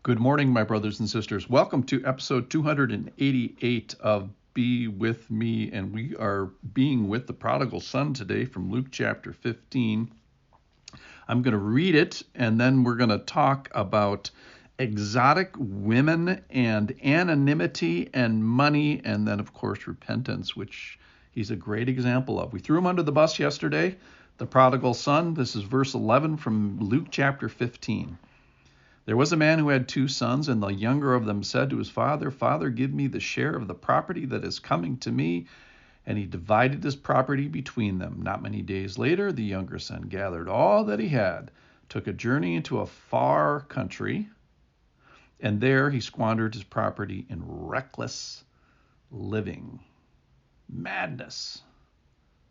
Good morning, my brothers and sisters. Welcome to episode 288 of Be With Me, and we are being with the prodigal son today from Luke chapter 15. I'm going to read it, and then we're going to talk about exotic women and anonymity and money, and then, of course, repentance, which he's a great example of. We threw him under the bus yesterday, the prodigal son. This is verse 11 from Luke chapter 15. There was a man who had 2 sons, and the younger of them said to his father, "Father, give me the share of the property that is coming to me." And he divided his property between them. Not many days later, the younger son gathered all that he had, took a journey into a far country, and there he squandered his property in reckless living. Madness,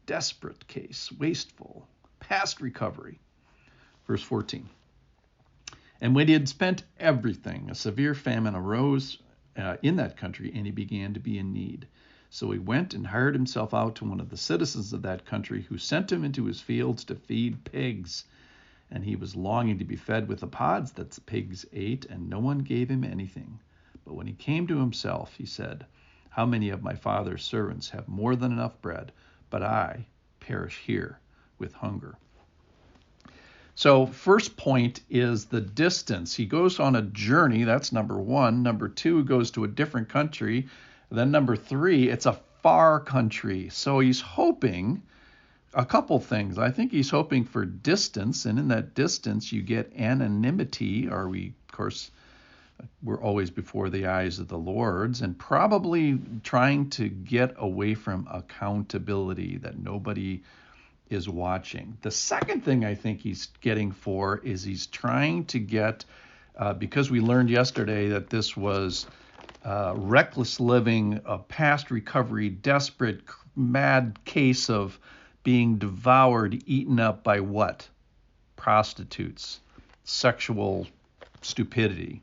desperate case, wasteful, past recovery. Verse 14. And when he had spent everything, a severe famine arose in that country, and he began to be in need. So he went and hired himself out to one of the citizens of that country, who sent him into his fields to feed pigs. And he was longing to be fed with the pods that the pigs ate, and no one gave him anything. But when he came to himself, he said, "How many of my father's servants have more than enough bread, but I perish here with hunger." So first point is the distance. He goes on a journey. That's number 1. Number 2, goes to a different country. Then number 3, it's a far country. So he's hoping a couple things. I think he's hoping for distance, and in that distance you get anonymity, of course, we're always before the eyes of the Lord's, and probably trying to get away from accountability, that nobody is watching. The second thing I think he's getting for is he's trying to get, because we learned yesterday that this was reckless living, a past recovery, desperate, mad case of being devoured, eaten up by what? Prostitutes, sexual stupidity.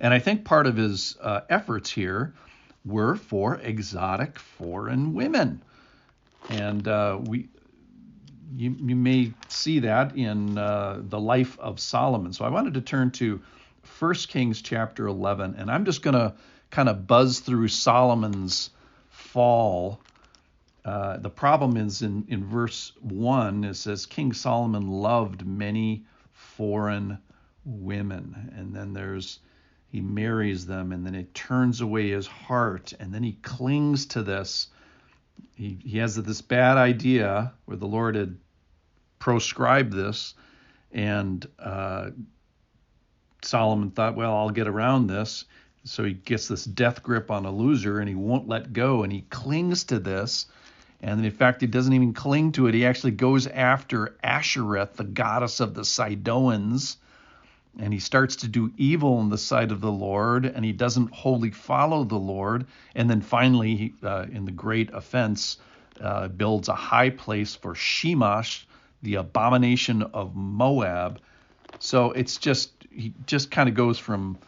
And I think part of his efforts here were for exotic foreign women. And you may see that in the life of Solomon. So I wanted to turn to 1 Kings chapter 11, and I'm just going to kind of buzz through Solomon's fall. The problem is in verse 1, it says, King Solomon loved many foreign women. And then he marries them, and then it turns away his heart, and then he clings to this. He has this bad idea where the Lord had proscribed this, and Solomon thought, well, I'll get around this. So he gets this death grip on a loser, and he won't let go, and he clings to this. And in fact, he doesn't even cling to it. He actually goes after Ashtoreth, the goddess of the Sidonians, and he starts to do evil in the sight of the Lord, and he doesn't wholly follow the Lord. And then finally, he, in the great offense, builds a high place for Shemash, the abomination of Moab. So it's he just kind of goes from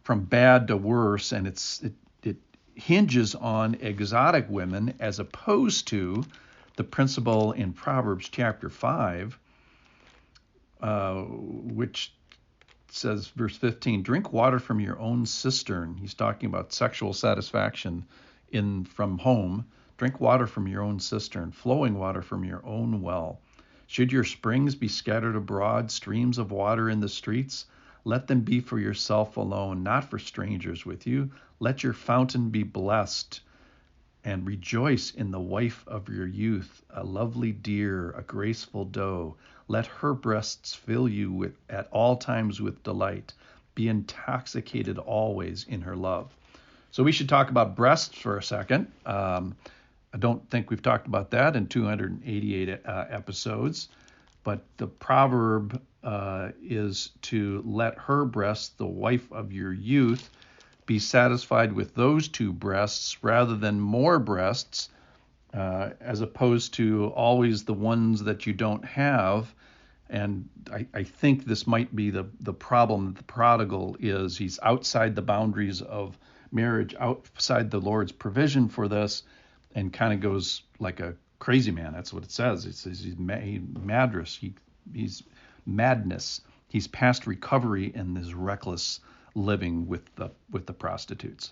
bad to worse, and it hinges on exotic women as opposed to the principle in Proverbs chapter 5, which says, verse 15, drink water from your own cistern. He's talking about sexual satisfaction from home. Drink water from your own cistern, flowing water from your own well. Should your springs be scattered abroad, streams of water in the streets? Let them be for yourself alone, not for strangers with you. Let your fountain be blessed, and rejoice in the wife of your youth, a lovely deer, a graceful doe. Let her breasts fill you at all times with delight. Be intoxicated always in her love. So we should talk about breasts for a second. I don't think we've talked about that in 288 episodes, but the proverb is to let her breasts, the wife of your youth, be satisfied with those 2 breasts rather than more breasts, as opposed to always the ones that you don't have. And I think this might be the problem that the prodigal is. He's outside the boundaries of marriage, outside the Lord's provision for this, and kind of goes like a crazy man. That's what it says. It says he's madness. He's past recovery in this reckless living with the prostitutes.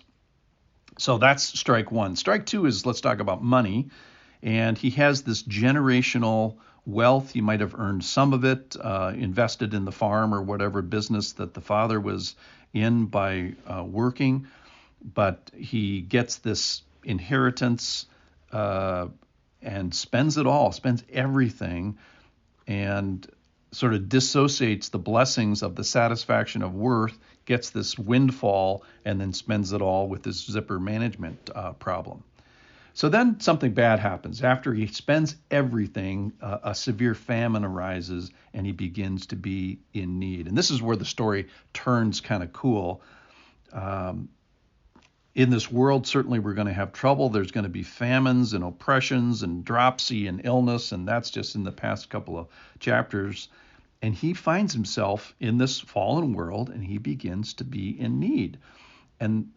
So that's strike one. Strike two is, let's talk about money. And he has this generational wealth. He might have earned some of it, invested in the farm or whatever business that the father was in by working. But he gets this inheritance and spends it all, spends everything, and sort of dissociates the blessings of the satisfaction of worth, gets this windfall, and then spends it all with this zipper management problem. So then something bad happens. After he spends everything, a severe famine arises, and he begins to be in need. And this is where the story turns kind of cool. In this world, certainly we're going to have trouble. There's going to be famines and oppressions and dropsy and illness, and that's just in the past couple of chapters. And he finds himself in this fallen world, and he begins to be in need. And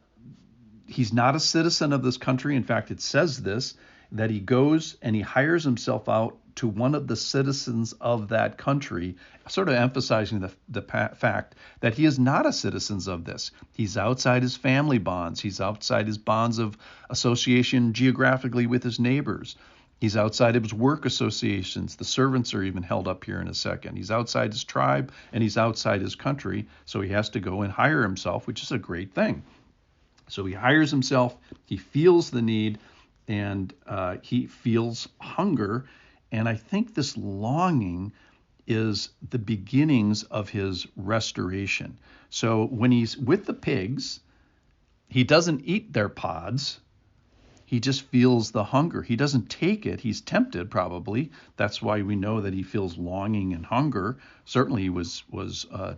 he's not a citizen of this country. In fact, it says this, that he goes and he hires himself out to one of the citizens of that country, sort of emphasizing the fact that he is not a citizen of this. He's outside his family bonds. He's outside his bonds of association geographically with his neighbors. He's outside of his work associations. The servants are even held up here in a second. He's outside his tribe and he's outside his country, so he has to go and hire himself, which is a great thing. So he hires himself, he feels the need, and he feels hunger. And I think this longing is the beginnings of his restoration. So when he's with the pigs, he doesn't eat their pods. He just feels the hunger. He doesn't take it. He's tempted, probably. That's why we know that he feels longing and hunger. Certainly he was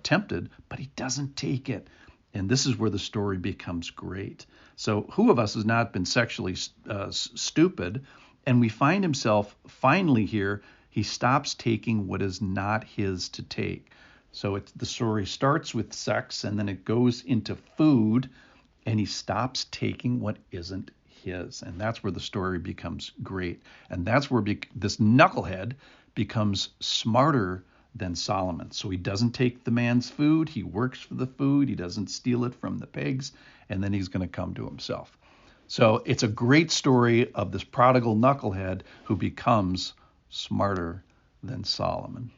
tempted, but he doesn't take it. And this is where the story becomes great. So who of us has not been sexually stupid? And we find himself finally here, he stops taking what is not his to take. So the story starts with sex, and then it goes into food, and he stops taking what isn't his. And that's where the story becomes great. And that's where this knucklehead becomes smarter than Solomon. So he doesn't take the man's food. He works for the food. He doesn't steal it from the pigs. And then he's going to come to himself. So it's a great story of this prodigal knucklehead who becomes smarter than Solomon.